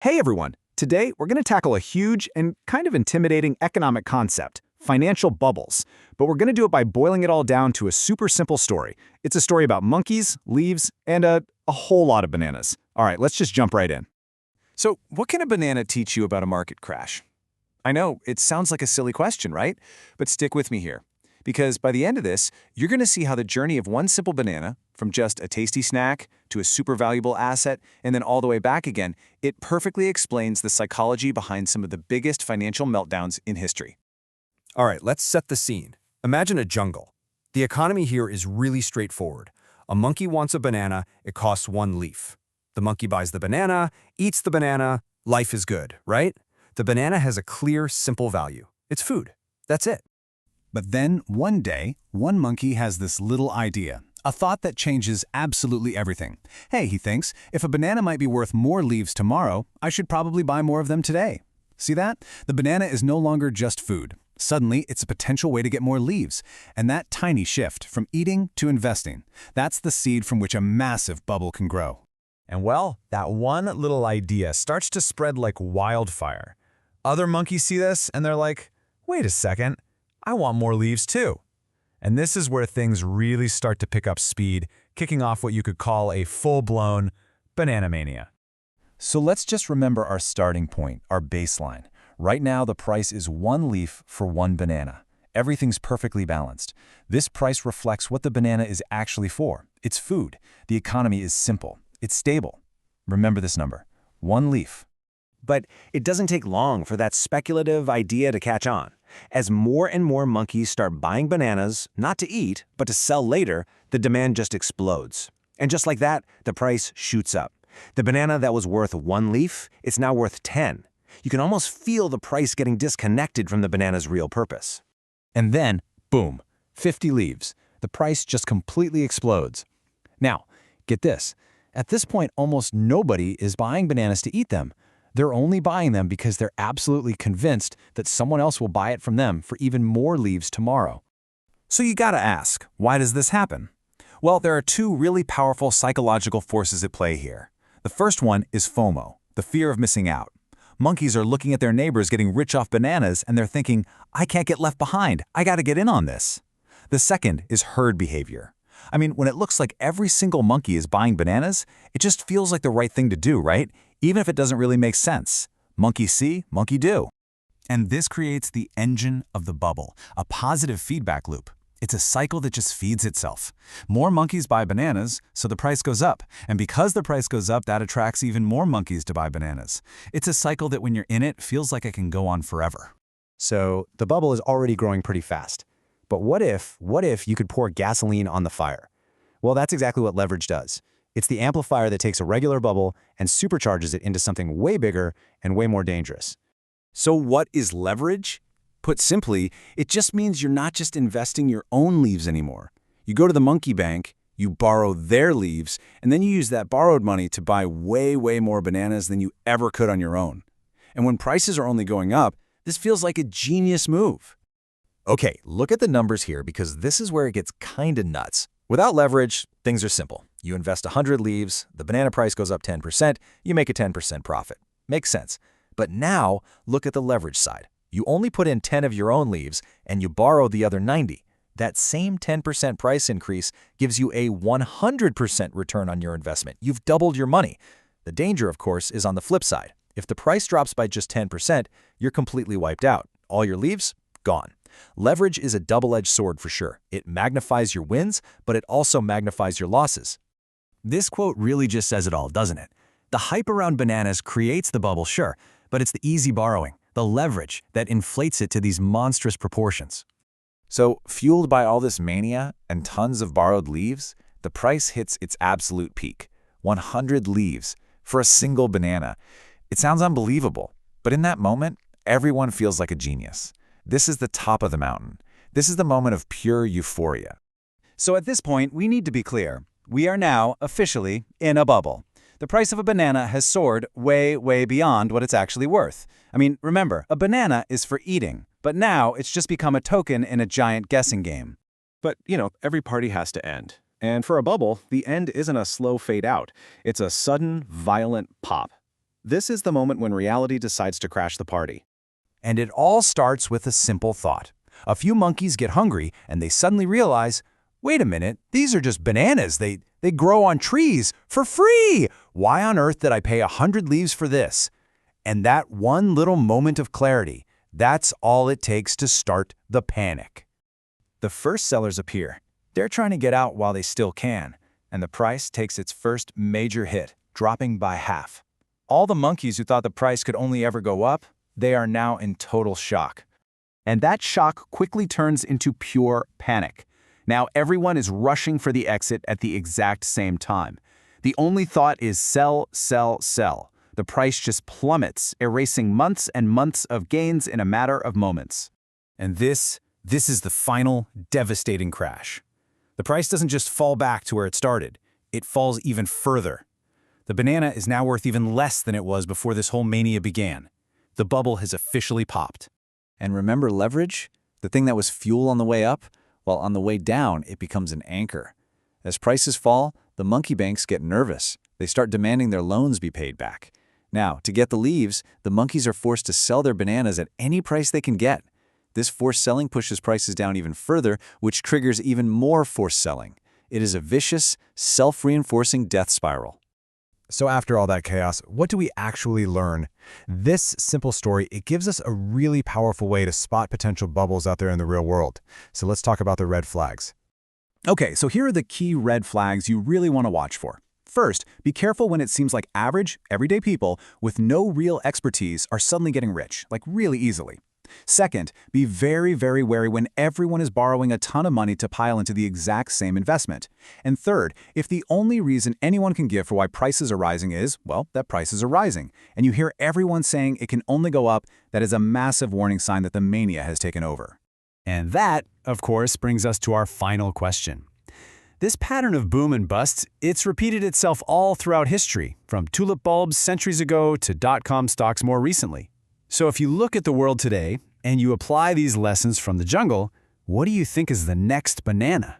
Hey everyone! Today we're going to tackle a huge and kind of intimidating economic concept, financial bubbles. But we're going to do it by boiling it all down to a super simple story. It's a story about monkeys, leaves, and a whole lot of bananas. All right, let's just jump right in. So, what can a banana teach you about a market crash? I know, it sounds like a silly question, right? But stick with me here. Because by the end of this, you're going to see how the journey of one simple banana, from just a tasty snack to a super valuable asset, and then all the way back again, it perfectly explains the psychology behind some of the biggest financial meltdowns in history. All right, let's set the scene. Imagine a jungle. The economy here is really straightforward. A monkey wants a banana, it costs one leaf. The monkey buys the banana, eats the banana, life is good, right? The banana has a clear, simple value. It's food. That's it. But then, one day, one monkey has this little idea, a thought that changes absolutely everything. Hey, he thinks, if a banana might be worth more leaves tomorrow, I should probably buy more of them today. See that? The banana is no longer just food. Suddenly, it's a potential way to get more leaves. And that tiny shift from eating to investing, that's the seed from which a massive bubble can grow. And well, that one little idea starts to spread like wildfire. Other monkeys see this and they're like, wait a second, I want more leaves too. And this is where things really start to pick up speed, kicking off what you could call a full-blown banana mania. So let's just remember our starting point, our baseline. Right now, the price is one leaf for one banana. Everything's perfectly balanced. This price reflects what the banana is actually for. It's food. The economy is simple. It's stable. Remember this number, one leaf. But it doesn't take long for that speculative idea to catch on. As more and more monkeys start buying bananas, not to eat, but to sell later, the demand just explodes. And just like that, the price shoots up. The banana that was worth one leaf, it's now worth 10. You can almost feel the price getting disconnected from the banana's real purpose. And then, boom, 50 leaves. The price just completely explodes. Now, get this. At this point, almost nobody is buying bananas to eat them. They're only buying them because they're absolutely convinced that someone else will buy it from them for even more leaves tomorrow. So you gotta ask, why does this happen? Well, there are two really powerful psychological forces at play here. The first one is FOMO, the fear of missing out. Monkeys are looking at their neighbors getting rich off bananas and they're thinking, I can't get left behind, I gotta get in on this. The second is herd behavior. I mean, when it looks like every single monkey is buying bananas, it just feels like the right thing to do, right? Even if it doesn't really make sense. Monkey see, monkey do. And this creates the engine of the bubble, a positive feedback loop. It's a cycle that just feeds itself. More monkeys buy bananas, so the price goes up. And because the price goes up, that attracts even more monkeys to buy bananas. It's a cycle that when you're in it, feels like it can go on forever. So the bubble is already growing pretty fast. But what if you could pour gasoline on the fire? Well, that's exactly what leverage does. It's the amplifier that takes a regular bubble and supercharges it into something way bigger and way more dangerous. So what is leverage? Put simply, it just means you're not just investing your own leaves anymore. You go to the monkey bank, you borrow their leaves, and then you use that borrowed money to buy way more bananas than you ever could on your own. And when prices are only going up, this feels like a genius move. Okay, look at the numbers here because this is where it gets kinda nuts. Without leverage, things are simple. You invest 100 leaves, the banana price goes up 10%, you make a 10% profit. Makes sense. But now, look at the leverage side. You only put in 10 of your own leaves, and you borrow the other 90. That same 10% price increase gives you a 100% return on your investment. You've doubled your money. The danger, of course, is on the flip side. If the price drops by just 10%, you're completely wiped out. All your leaves, gone. Leverage is a double-edged sword for sure. It magnifies your wins, but it also magnifies your losses. This quote really just says it all, doesn't it? The hype around bananas creates the bubble, sure, but it's the easy borrowing, the leverage, that inflates it to these monstrous proportions. So, fueled by all this mania and tons of borrowed leaves, the price hits its absolute peak, 100 leaves, for a single banana. It sounds unbelievable, but in that moment, everyone feels like a genius. This is the top of the mountain. This is the moment of pure euphoria. So at this point, we need to be clear. We are now, officially, in a bubble. The price of a banana has soared way beyond what it's actually worth. I mean, remember, a banana is for eating, but now it's just become a token in a giant guessing game. But, every party has to end. And for a bubble, the end isn't a slow fade out. It's a sudden, violent pop. This is the moment when reality decides to crash the party. And it all starts with a simple thought. A few monkeys get hungry and they suddenly realize, wait a minute, these are just bananas. They grow on trees for free. Why on earth did I pay 100 leaves for this? And that one little moment of clarity, that's all it takes to start the panic. The first sellers appear. They're trying to get out while they still can, and the price takes its first major hit, dropping by half. All the monkeys who thought the price could only ever go up, they are now in total shock. And that shock quickly turns into pure panic. Now everyone is rushing for the exit at the exact same time. The only thought is sell, sell, sell. The price just plummets, erasing months and months of gains in a matter of moments. And this is the final, devastating crash. The price doesn't just fall back to where it started. It falls even further. The banana is now worth even less than it was before this whole mania began. The bubble has officially popped. And remember leverage? The thing that was fuel on the way up? Well, on the way down, it becomes an anchor. As prices fall, the monkey banks get nervous. They start demanding their loans be paid back. Now, to get the leaves, the monkeys are forced to sell their bananas at any price they can get. This forced selling pushes prices down even further, which triggers even more forced selling. It is a vicious, self-reinforcing death spiral. So after all that chaos, what do we actually learn? This simple story, it gives us a really powerful way to spot potential bubbles out there in the real world. So let's talk about the red flags. Okay, so here are the key red flags you really want to watch for. First, be careful when it seems like average, everyday people with no real expertise are suddenly getting rich, like really easily. Second, be very, very wary when everyone is borrowing a ton of money to pile into the exact same investment. And third, if the only reason anyone can give for why prices are rising is, well, that prices are rising, and you hear everyone saying it can only go up, that is a massive warning sign that the mania has taken over. And that, of course, brings us to our final question. This pattern of boom and bust, it's repeated itself all throughout history, from tulip bulbs centuries ago to dot-com stocks more recently. So if you look at the world today and you apply these lessons from the jungle, what do you think is the next banana?